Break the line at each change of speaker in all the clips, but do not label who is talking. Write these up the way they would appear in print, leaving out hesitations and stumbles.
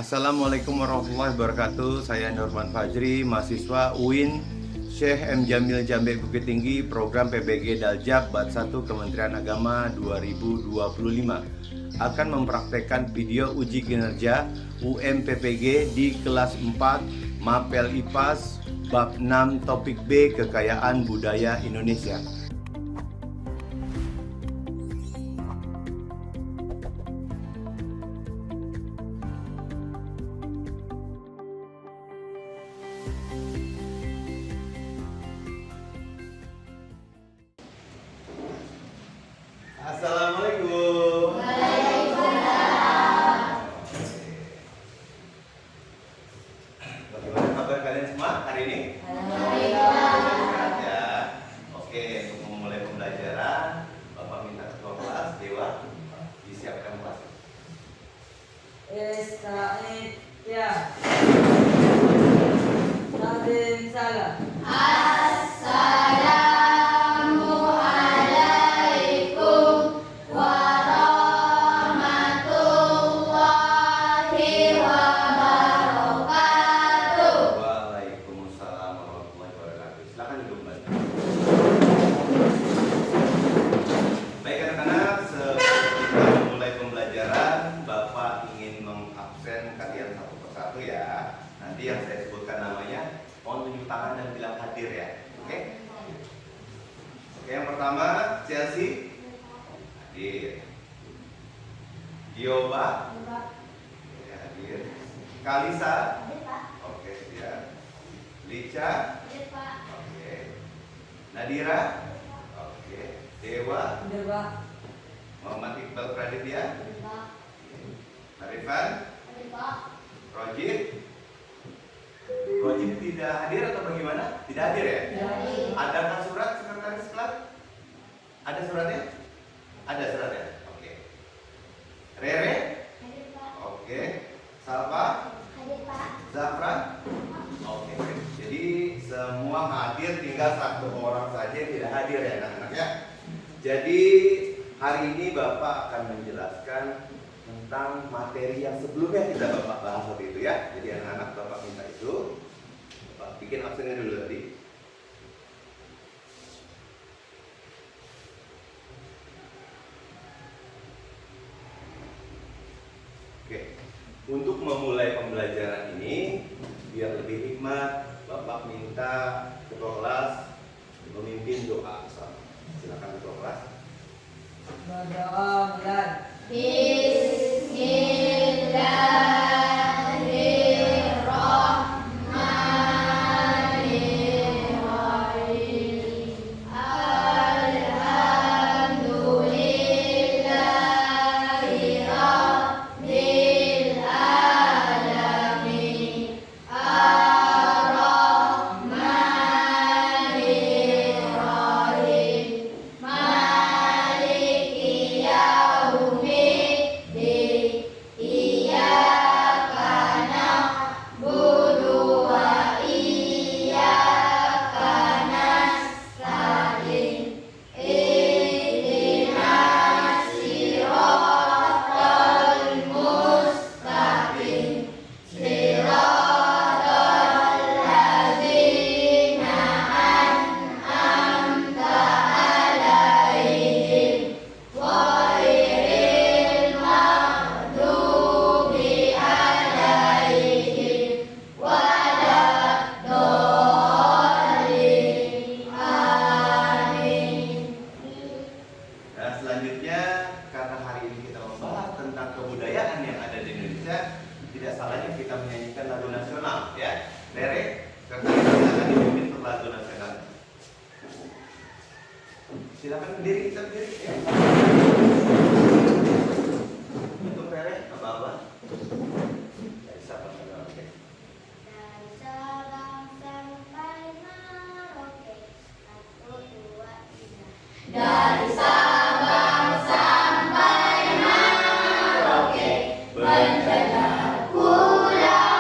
Assalamualaikum warahmatullahi wabarakatuh. Saya Norman Fajri, mahasiswa UIN Syekh M. Jamil Jambe Bukit Tinggi, program PBG Daljab Bat 1 Kementerian Agama 2025 akan mempraktekkan video uji kinerja UMPPG di kelas 4 Mapel IPAS bab 6 topik B Kekayaan Budaya Indonesia. Assalamualaikum.
Waalaikumsalam.
Bagaimana kabar kalian semua hari ini?
Alhamdulillah.
Sehat ya. Oke, untuk memulai pembelajaran, Bapak minta ketua kelas Dewa disiapkan kelas.
Esta'id ya. Nazim salam.
Assalamualaikum warahmatullahi wabarakatuh.
Waalaikumsalam warahmatullahi wabarakatuh. Silakan duduk kembali. Baik anak-anak, sebelum kita memulai pembelajaran, Bapak ingin mengabsen kalian satu persatu ya. Nanti yang saya sebutkan namanya, mohon tunjuk tangan dan bilang hadir ya. Oke? Oke, yang pertama Chelsea hadir. Dioba hadir. Kalisa, oke siap. Lica, oke. Nadira, oke. Dewa,
Udah, Pak.
Muhammad Iqbal Praditya, Arifan, Rojib. Rojib tidak hadir atau bagaimana? Tidak hadir ya? Adakah surat sekretaris klub? Ada suratnya? Ada suratnya. Oke. Rere? Oke. Salva? Zafran? Oke. Jadi semua hadir, tinggal satu orang saja yang tidak hadir ya anak-anak ya. Jadi hari ini Bapak akan menjelaskan tentang materi yang sebelumnya kita Bapak bahas waktu itu ya. Jadi anak-anak Bapak minta itu, Bapak bikin absennya dulu tadi. Oke, untuk memulai pembelajaran ini biar lebih hikmat, Bapak minta ketua kelas memimpin doa bersama. Silakan ketua kelas.
Berdoa mulai.
Bismillahirrahmanirrahim. Alhamdulillahi rabbil alamin. Ar-Rahmanir-Rahim. Maliki yaumiddin. Iyyaka na'budu wa iyyaka nasta'in. Ihdinas siratal mustaqim. Siratal ladzina an'amta 'alaihim ghairil maghdubi 'alaihim waladdallin. Amin.
Nah selanjutnya karena hari ini kita membahas tentang kebudayaan yang ada di Indonesia, tidak salahnya kita menyanyikan lagu nasional ya. Rere, silakan dipimpin untuk lagu nasional. Silakan berdiri, kita berdiri ya. Untuk Rere, apa-apa? Dari Sabang sampai Merauke.
Dari Sabang sampai Merauke, 1, 2, 3. Dari Sabang sampai Merauke, menjajah pulau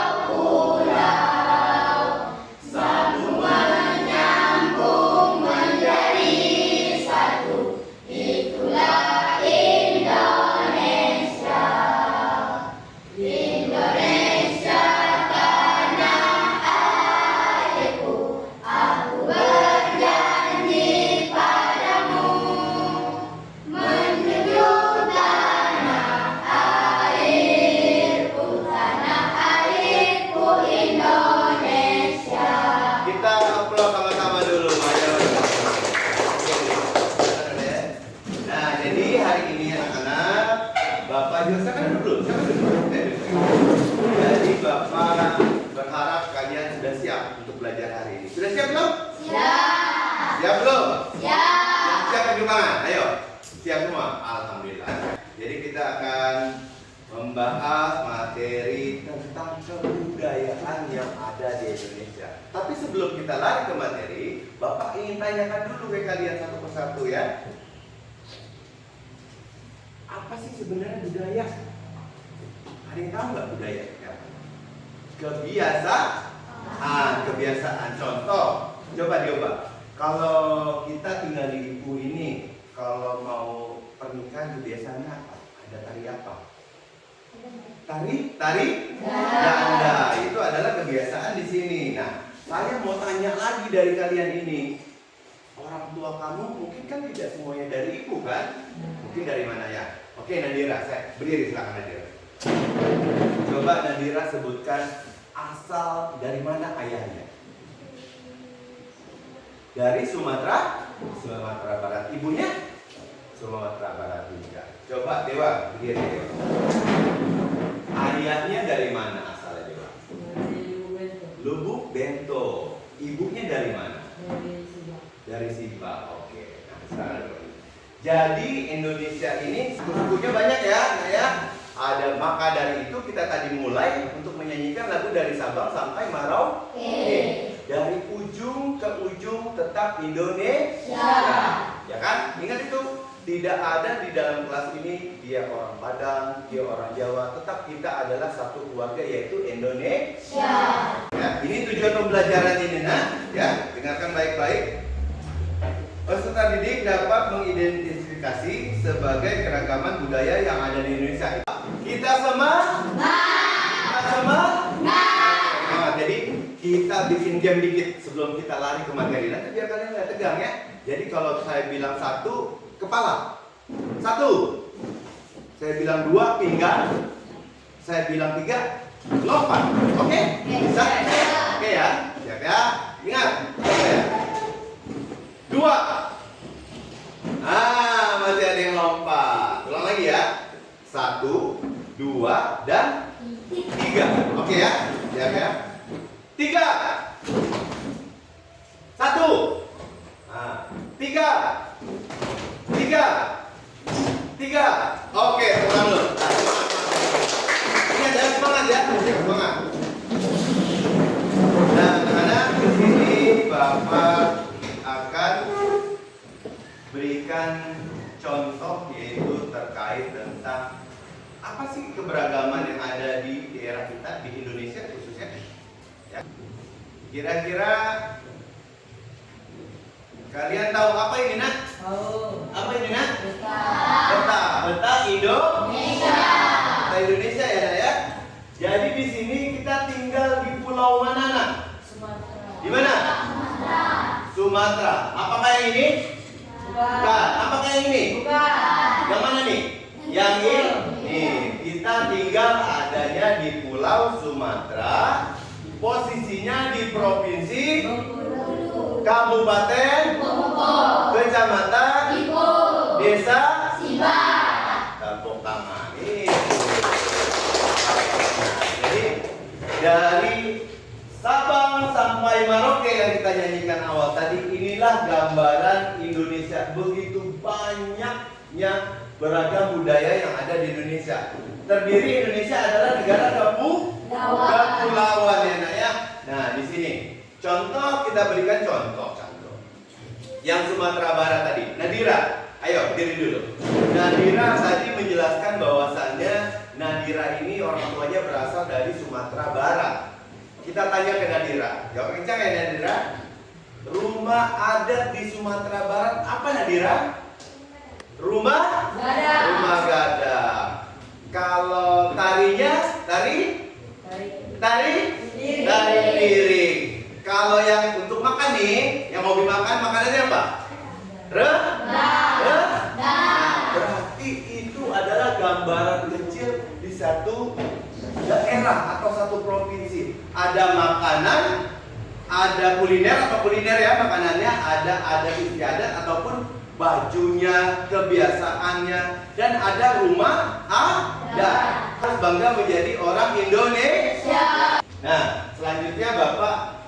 ada di Indonesia. Tapi sebelum kita lari ke materi, Bapak ingin tanyakan dulu ke kalian satu persatu ya. Apa sih sebenarnya budaya? Ada yang tahu nggak budaya? Ya. Kebiasaan. Contoh, coba diubah. Kalau kita tinggal di Ibu ini, kalau mau pernikahan kebiasaannya apa? Ada tari apa? Tari ganda. Itu adalah kebiasaan di sini. Nah, saya mau tanya lagi dari kalian ini. Orang tua kamu mungkin kan tidak semuanya dari ibu kan? Mungkin dari mana ya? Oke, Nadira, saya berdiri, silakan Nadira. Coba Nadira sebutkan asal dari mana ayahnya. Dari Sumatera Barat. Ibunya? Sumatera Barat juga. Coba Dewa, berdiri Dewa. Ayahnya dari mana asalnya Dewa? Lubuk Bento. Ibunya dari mana? Dari Siba. Oke. Nah, sekarang jadi Indonesia ini suku-sukunya banyak ya, nah ya. Maka dari itu kita tadi mulai untuk menyanyikan lagu dari Sabang sampai Merauke. Dari ujung ke ujung tetap Indonesia. Ya kan? Ingat itu. Tidak ada di dalam kelas ini dia orang Padang, dia orang Jawa, tetap kita adalah satu keluarga yaitu Indonesia. Ya, ini tujuan pembelajaran ini, nah, ya, dengarkan baik-baik. Peserta didik dapat mengidentifikasi sebagai keragaman budaya yang ada di Indonesia. Kita semangat. Nah, jadi kita bikin game dikit sebelum kita lari ke materi. Nanti biar kalian nggak tegang ya. Jadi kalau saya bilang 1, kepala 1. Saya bilang 2, pinggang. Saya bilang 3, lompat. Oke? Bisa? Oke ya? Siap ya? Ingat. Oke ya? 2. Masih ada yang lompat. Ulang lagi ya. 1, 2, dan 3. Oke ya? Siap ya? 3. 1. 3. Oke, ulang dulu. Ingat ya, semangat ya, semangat. Nah, anak-anak, di sini Bapak akan berikan contoh yaitu terkait tentang apa sih keberagaman yang ada di daerah kita di Indonesia khususnya. Ya. Kira-kira kalian tahu apa ini, Nak? Apa ini, Nak? Peta Indonesia. Peta Indonesia ya, Nak ya. Jadi di sini kita tinggal di pulau mana, Nak? Di mana? Sumatera. Apakah yang ini? Bukan. Apakah yang ini? Yang mana nih? Yang ini. Kita tinggal adanya di Pulau Sumatera. Posisinya di provinsi Kabupaten Kecamatan Desa Tepuk tangan. Jadi dari Sabang sampai Merauke yang kita nyanyikan awal tadi, inilah gambaran Indonesia. Begitu banyaknya beragam budaya yang ada di Indonesia. Terdiri Indonesia adalah negara kepulauan ya, Nak ya. Nah, di sini contoh, kita berikan contoh. Yang Sumatera Barat tadi, Nadira, ayo berdiri dulu. Nadira tadi menjelaskan bahwasannya Nadira ini orang tuanya berasal dari Sumatera Barat. Kita tanya ke Nadira, jawab kencang ya Nadira. Rumah adat di Sumatera Barat apa, Nadira? Rumah gadang. Kalau tarinya, tari piring. Kalau yang untuk makan nih, yang mau dimakan makanannya apa? Berarti itu adalah gambaran kecil di satu daerah atau satu provinsi. Ada makanan, ada kuliner ya makanannya, ada adat istiadat ataupun bajunya, kebiasaannya, dan ada rumah adat. Harus bangga menjadi orang Indonesia. Nah, selanjutnya Bapak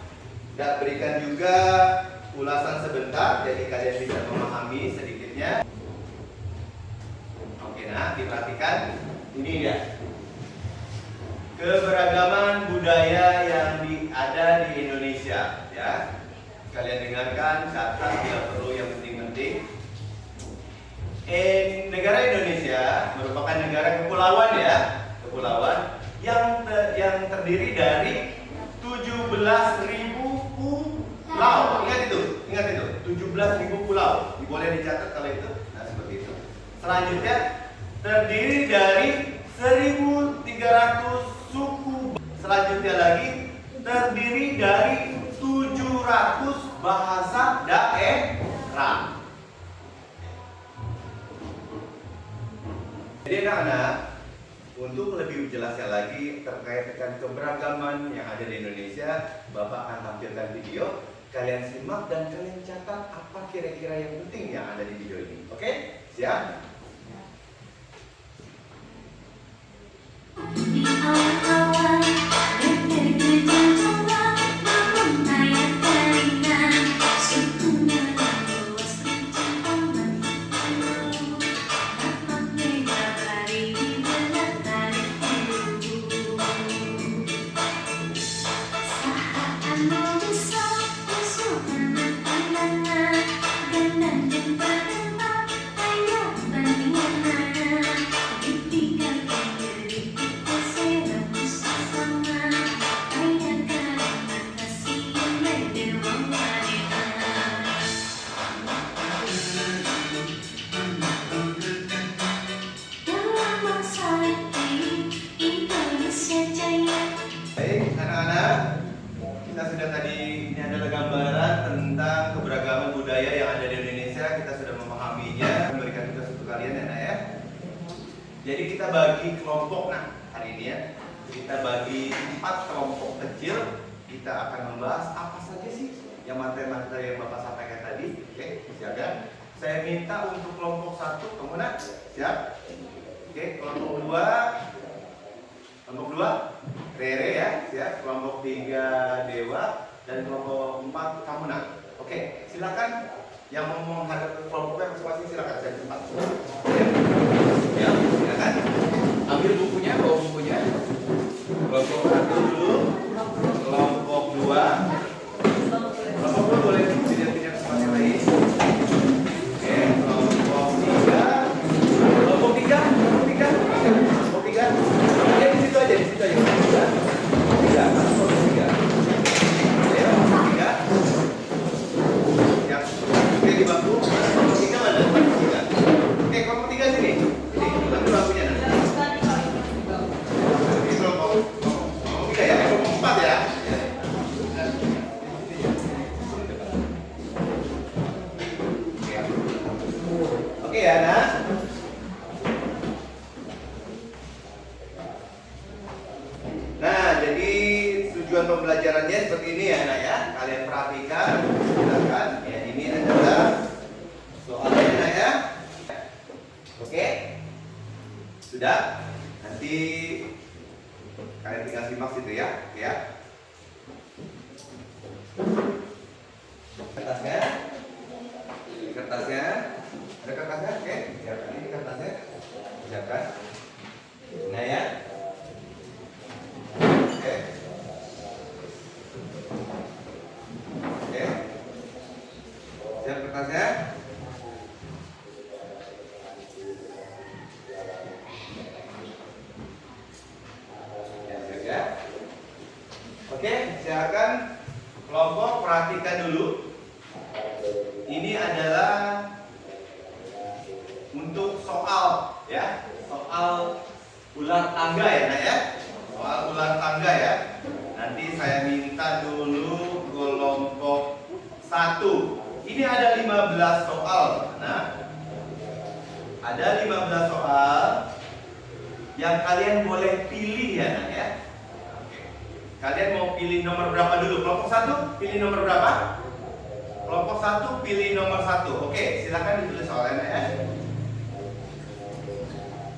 berikan juga ulasan sebentar, jadi kalian bisa memahami sedikitnya. Oke, nah diperhatikan. Ini dia keberagaman budaya budaya yang ada di Indonesia, ya. Kalian dengarkan, catat, tidak perlu yang penting-penting. Negara Indonesia merupakan negara kepulauan, ya, kepulauan yang terdiri dari 17.000 pulau. Ingat itu, 17.000 pulau. Boleh dicatat kalau itu. Nah, seperti itu. Selanjutnya terdiri dari 1.300 suku. Selanjutnya lagi terdiri dari 700 bahasa daerah. Jadi anak-anak, untuk lebih jelasnya lagi terkait dengan keberagaman yang ada di Indonesia, Bapak akan tampilkan video. Kalian simak dan kalian catat apa kira-kira yang penting yang ada di video ini. Oke? Siap?
Di awal-awal berkerja bangun ayat keringan sukunya luas kencang taman itu dapat megabari di belah tarik sahaan mau besar usukan pandangan gandang dan berdebat ayo bandingkan ditinggalkan diri kita serabut sesama ayat kalimat kasih yang berdewa wanita dalam masa ini Indonesia jaya.
Baik, anak-anak, kita sudah tadi, ini adalah gambaran tentang keberagaman budaya yang ada di Indonesia. Kita sudah memahaminya, memberikan tugas untuk kalian ya, nak, ya. Jadi kita bagi kelompok, nah, hari ini ya. Kita bagi 4 kelompok kecil. Kita akan membahas apa saja sih yang materi-materi yang Bapak sampaikan tadi. Oke, siap ya? Saya minta untuk kelompok 1, kamu nak? Siap? Oke, kelompok 2. Kelompok 2, Rere ya, siap. Kelompok 3, Dewa. Dan kelompok 4, kamu nak. Oke, silakan. Yang mau menghadap ke kelompoknya masing-masing silakan, saya tempat. Ya, silakan. Ambil bukunya, bawa bukunya. Kelompok 1 dulu. Kelompok 2. Kelompok 2 boleh pindah-pindah ke tempat yang lain. Oke, kelompok 3. Kelompok 3. Kelompok 3. Ya, di situ aja. Kelompok 3. Kelompok 3. Ayo, kelompok 3. Siap. Oke, di bangku. Kelompok 3 mana? Kelompok 3. Oke, kelompok 3 sini. Sini, ambil bangkunya nanti. Ini kelompok 3 ya, kelompok 4 ya. Oke ya, nak. Nah, jadi tujuan pembelajarannya seperti ini ya, nak ya. Kalian perhatikan, silakan. Ya, ini adalah soalnya, nak ya. Oke, sudah. Nanti kalian tinggal simak situ ya, ya. Kertasnya, ada kertasnya, oke. Siapkan ini kertasnya, siapkan. Nah ya. Oke. Siap kertasnya. Ya, siap ya. Oke, silakan kelompok perhatikan dulu. Ini adalah untuk soal ya, soal ular tangga ya, nak ya. Soal ular tangga ya. Nanti saya minta dulu kelompok 1. Ini ada 15 soal. Nah, ada 15 soal yang kalian boleh pilih ya, nak ya. Oke. Kalian mau pilih nomor berapa dulu? Kelompok 1 pilih nomor berapa? Kelompok 1 pilih nomor 1. Oke, silakan ditulis soalnya ya.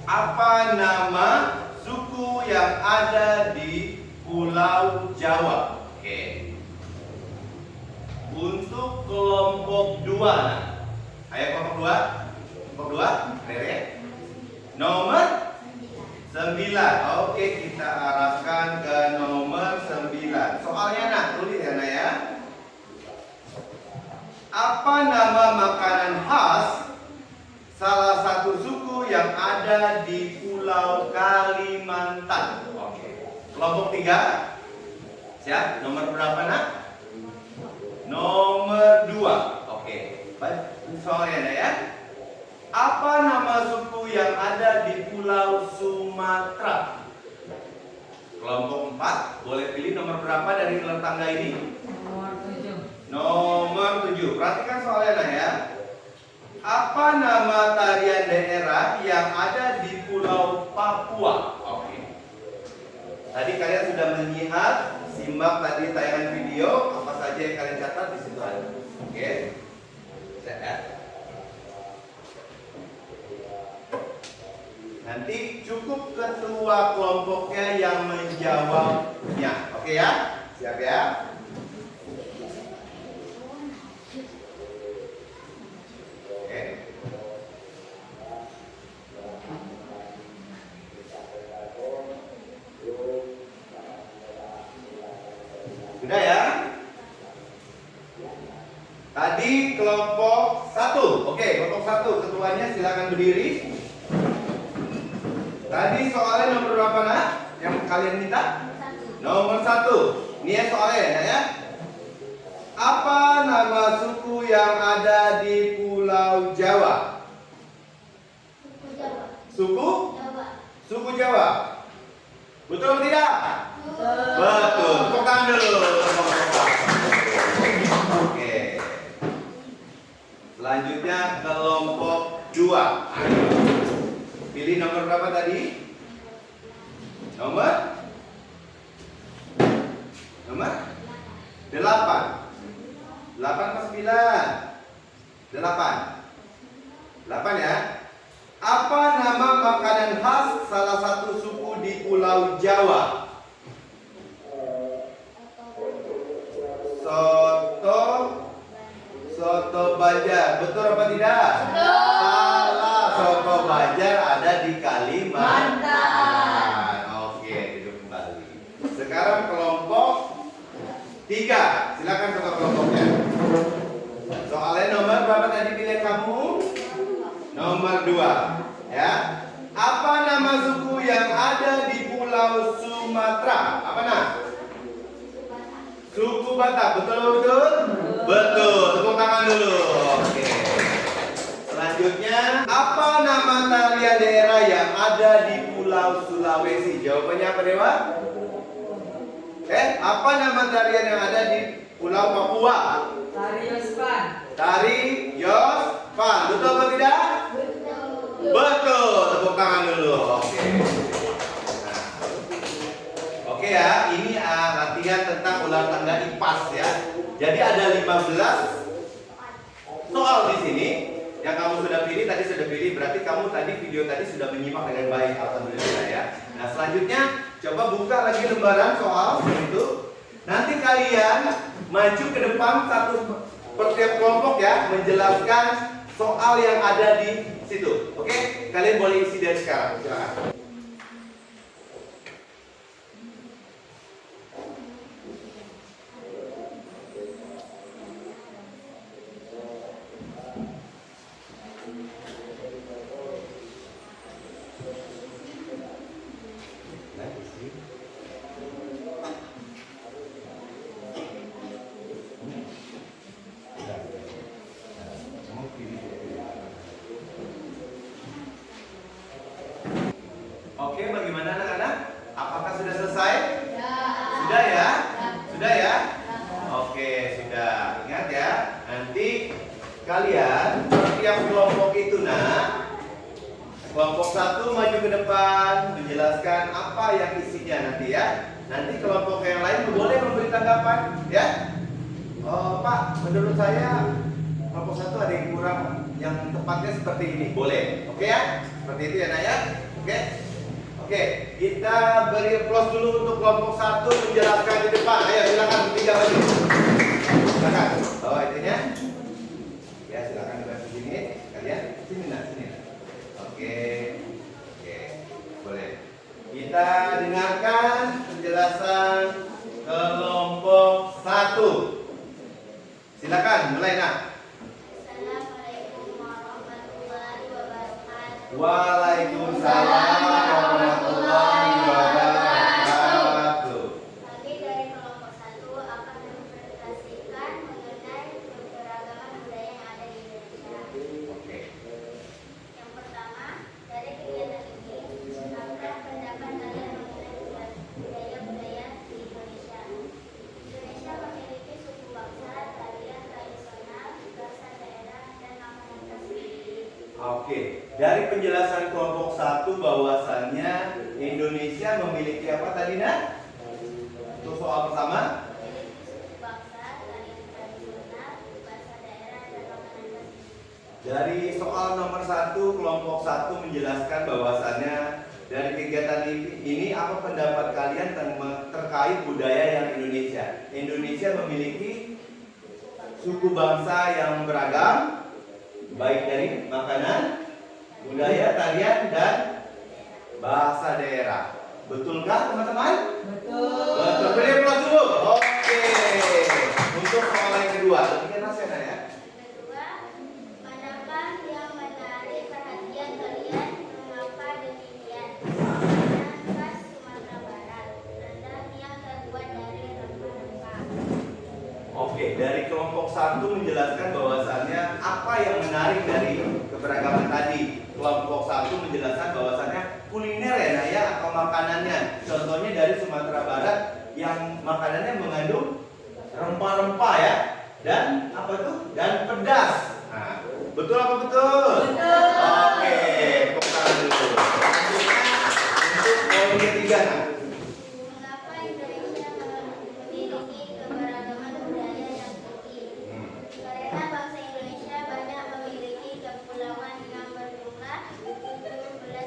Apa nama suku yang ada di Pulau Jawa? Oke. Untuk kelompok 2, nah. Ayo kelompok 2. Kelompok 2, Rere. Nomor 9. Oke, kita arahkan ke nomor Apa nama makanan khas salah satu suku yang ada di Pulau Kalimantan? Oke. Kelompok 3. Siap? Nomor berapa nak? Nomor 2. Oke. Soalnya ya. Apa nama suku yang ada di Pulau Sumatera? Kelompok 4. Boleh pilih nomor berapa dari tangga ini?
Nomor 7.
Nomor 7. Perhatikan soalnya nah ya. Apa nama tarian daerah yang ada di Pulau Papua? Oke. Tadi kalian sudah melihat, simak tadi tayangan video, apa saja yang kalian catat di situ ada. Oke. Lihat. Nanti cukup ketua kelompoknya yang menjawabnya. Oke ya? Siap ya? Oke. Sudah ya? Tadi kelompok 1. Oke, kelompok 1 ketuanya silakan berdiri. Tadi soalnya nomor berapa nak? Yang kalian minta? Nomor 1. Ini ya soalnya ya. Apa nama suku yang ada di Pulau Jawa?
Suku Jawa.
Suku?
Jawa.
Suku Jawa. Betul atau tidak? Betul. Tepuk tangan dulu. Oke. Selanjutnya kelompok 2. Pilih nomor berapa tadi? Nomor 8. 8 apa 9? 8. 8 ya. Apa nama makanan khas salah satu suku di Pulau Jawa? Soto Banjar. Betul apa tidak?
Betul.
Salah. Soto Banjar ada di Kalimantan. Oke, duduk kembali. Sekarang kelompok 3. Silakan ketua kelompoknya. Soalnya nomor berapa tadi pilihan kamu? Nomor 2. Ya. Apa nama suku yang ada di Pulau Sumatera? Apa nah? Suku Batak. Betul? Betul. Tepuk tangan dulu. Oke. Selanjutnya, apa nama tarian daerah yang ada di Pulau Sulawesi? Jawabannya apa Dewa? Apa nama tarian yang ada di Pulau Papua?
Tari Yospan.
Tari Yospan. Betul atau tidak? Betul. Tepuk tangan dulu. Oke. Nah. Oke ya, ini latihan tentang ulang tangga IPAS ya. Jadi ada 15 soal di sini yang kamu sudah pilih, tadi sudah pilih, berarti kamu tadi video tadi sudah menyimak dengan baik, alhamdulillah ya. Nah, selanjutnya coba buka lagi lembaran soal itu. Nanti kalian maju ke depan satu per tiap kelompok ya, menjelaskan soal yang ada di situ. Oke? Kalian boleh isi dari sekarang. Silakan. Oke, bagaimana anak-anak? Apakah sudah selesai? Sudah ya? Sudah ya? Oke, sudah. Ingat ya, nanti kalian setiap kelompok itu kelompok 1 maju ke depan menjelaskan apa yang isinya nanti ya. Nanti kelompok yang lain boleh memberi tanggapan ya. Oh, Pak, menurut saya kelompok 1 ada yang kurang, yang tepatnya seperti ini. Boleh. Oke ya? Seperti itu ya, Nak ya? Oke. Oke, kita beri applause dulu untuk kelompok 1 menjelaskan di depan. Ayo silakan bertiga lagi. Silakan. Bawa itunya. Ya, silakan di sini. Kalian sini nak, sini. Oke. Oke. Boleh. Kita dengarkan penjelasan kelompok 1. Silakan mulai nak. Waalaikumsalam warahmatullahi wabarakatuh.
Kami dari kelompok 1 akan mempresentasikan mengenai keberagaman budaya yang ada di Indonesia.
Oke.
Yang pertama, dari kegiatan ini, apa pendapat kalian mengenai budaya-budaya di Indonesia? Indonesia memiliki suku bangsa, tarian tradisional, bahasa daerah, dan makanan khas sendiri.
Oke, dari penjelasan kelompok 1 bahwasannya Indonesia memiliki apa tadi, Nak? Untuk soal pertama?
Memiliki suku bangsa, tarian tradisional, bahasa daerah, dan makanan khas sendiri.
Dari soal nomor 1, kelompok 1 menjelaskan bahwasannya dari kegiatan ini apa pendapat kalian terkait budaya yang Indonesia? Indonesia memiliki suku bangsa yang beragam, baik dari makanan, budaya, tarian, dan bahasa daerah. Betulkah teman-teman?
Betul.
Betul. Beri aplaus dulu. Oke. Untuk soal yang kedua, lebih nasihat ya.
Kedua, manakah yang menarik perhatian kalian? Mengapa demikian? Makanan khas Sumatera Barat, rendang yang terbuat dari rempah-rempah.
Oke, dari kelompok 1 menjelaskan bahwasannya apa yang menarik dari keberagaman tadi. Kelompok 1 menjelaskan bahwasannya kuliner ya, Naya, atau makanannya. Contohnya dari Sumatera Barat yang makanannya mengandung rempah-rempah ya, dan apa tuh? Dan pedas. Nah, betul apa betul?
Betul.
Oke, tepuk tangan dulu. Selanjutnya untuk poin ketiga, nah.
Mengapa Indonesia memiliki keberagaman budaya yang tinggi? Karena bangsa Indonesia banyak memiliki kepulauan yang berjumlah 17.000.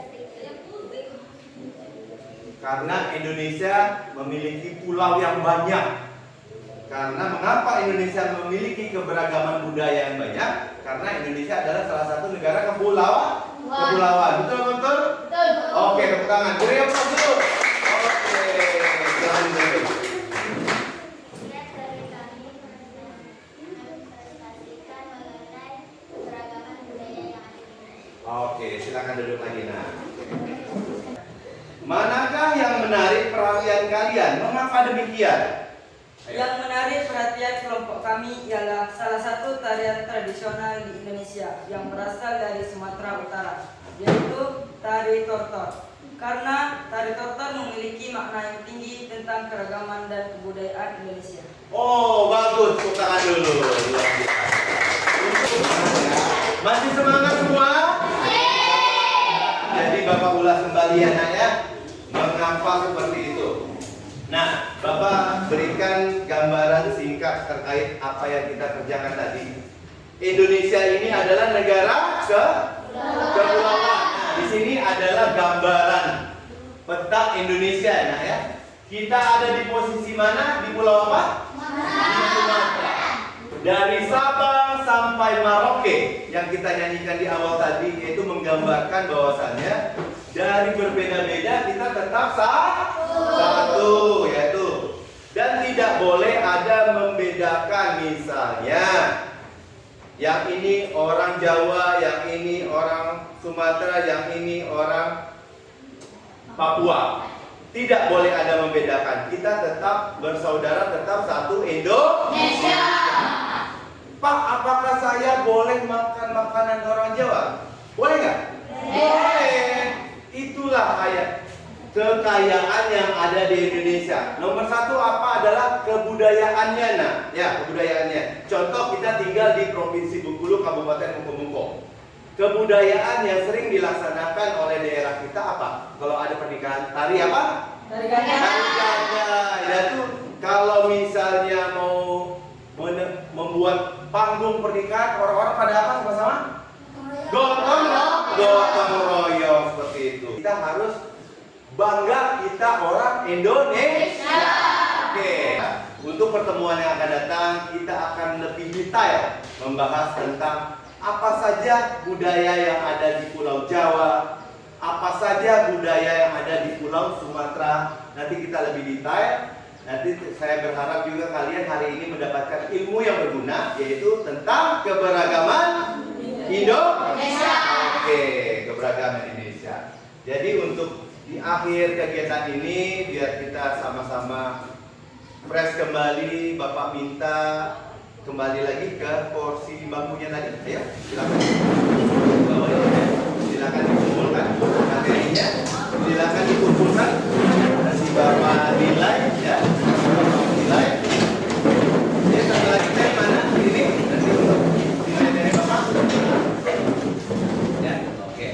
Karena Indonesia memiliki pulau yang banyak. Karena mengapa Indonesia memiliki keberagaman budaya yang banyak? Karena Indonesia adalah salah satu negara kepulauan. Betul betul?
Betul.
Oke, tepuk tangan. Beri aplaus dulu. Oke, jalan dulu.
Lihat dari kami mempresentasikan mengenai keberagaman budaya yang ada di Indonesia.
Oke, silakan duduk lagi, nah. Manakah yang menarik perhatian kalian? Mengapa demikian?
Yang menarik perhatian kelompok kami ialah salah satu tarian tradisional di Indonesia yang berasal dari Sumatera Utara, yaitu tari tortor. Karena tari tortor memiliki makna yang tinggi tentang keragaman dan kebudayaan Indonesia.
Oh, bagus. Tepuk tangan dulu. Luar biasa. Masih semangat semua? Jadi Bapak ulas kembali ya, Nak ya. Mengapa seperti itu? Nah, Bapak berikan gambaran singkat terkait apa yang kita kerjakan tadi. Indonesia ini adalah negara kepulauan. Nah, di sini adalah gambaran peta Indonesia, nah ya. Kita ada di posisi mana? Di pulau apa? Di Sumatera. Dari Sabang sampai Merauke yang kita nyanyikan di awal tadi, yaitu menggambarkan bahwasannya dari berbeda-beda kita tetap satu, yaitu, dan tidak boleh ada membedakan. Misalnya yang ini orang Jawa, yang ini orang Sumatera, yang ini orang Papua. Tidak boleh ada membedakan. Kita tetap bersaudara, tetap satu Indonesia. Pak, apakah saya boleh makan makanan orang Jawa? Boleh nggak? Boleh. Itulah kekayaan yang ada di Indonesia. Nomor 1 apa adalah kebudayaannya, nah, ya kebudayaannya. Contoh kita tinggal di Provinsi Bengkulu, Kabupaten Mukomuko. Kebudayaan yang sering dilaksanakan oleh daerah kita apa? Kalau ada pernikahan, tari apa?
Tari gajah.
Tari gajah. Ya tuh, kalau misalnya mau membuat panggung pernikahan, orang-orang pada apa sama-sama? Gotong royong seperti itu. Kita harus bangga kita orang Indonesia. Oke. Untuk pertemuan yang akan datang, kita akan lebih detail membahas tentang apa saja budaya yang ada di Pulau Jawa, apa saja budaya yang ada di Pulau Sumatera. Nanti kita lebih detail. Nanti saya berharap juga kalian hari ini mendapatkan ilmu yang berguna, yaitu tentang keberagaman Indonesia. Oke. keberagaman Indonesia. Jadi untuk di akhir kegiatan ini biar kita sama-sama fresh kembali, Bapak minta kembali lagi ke porsi bangkunya tadi. Ayo, silakan. Silakan dikumpulkan materinya, silakan dikumpulkan. Kasih Bapak nilai ya. Bapak nilai. Ya, satu lagi dari mana? Ini nanti untuk nilai dari Bapak. Ya, oke.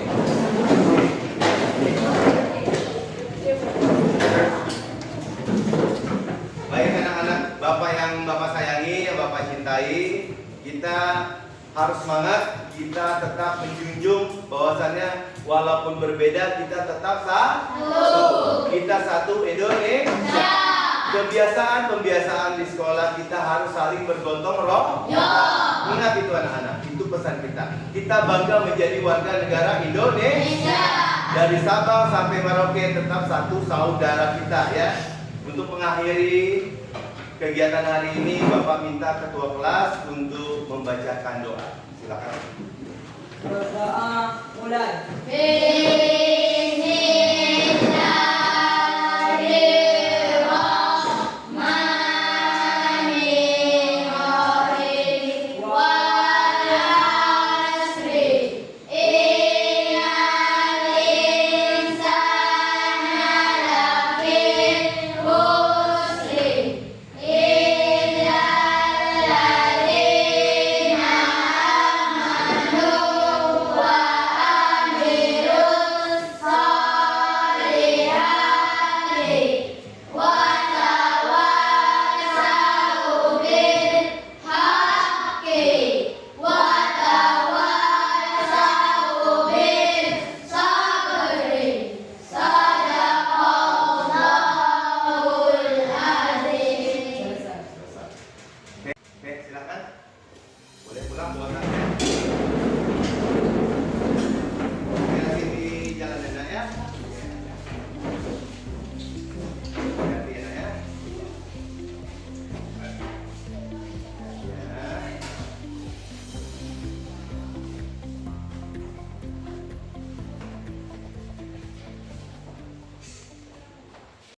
Baik anak-anak, Bapak yang Bapak sayangi, yang Bapak cintai, kita harus semangat, kita tetap menjunjung bahwasannya walaupun berbeda kita tetap satu. Kita satu Indonesia. Kebiasaan-pembiasaan di sekolah kita harus saling bergotong royong. Ingat itu anak-anak, itu pesan kita. Kita bangga menjadi warga negara Indonesia. Dari Sabang sampai Merauke tetap satu saudara kita ya. Untuk mengakhiri kegiatan hari ini, Bapak minta ketua kelas untuk membacakan doa. Silakan.
Berdoa mulai.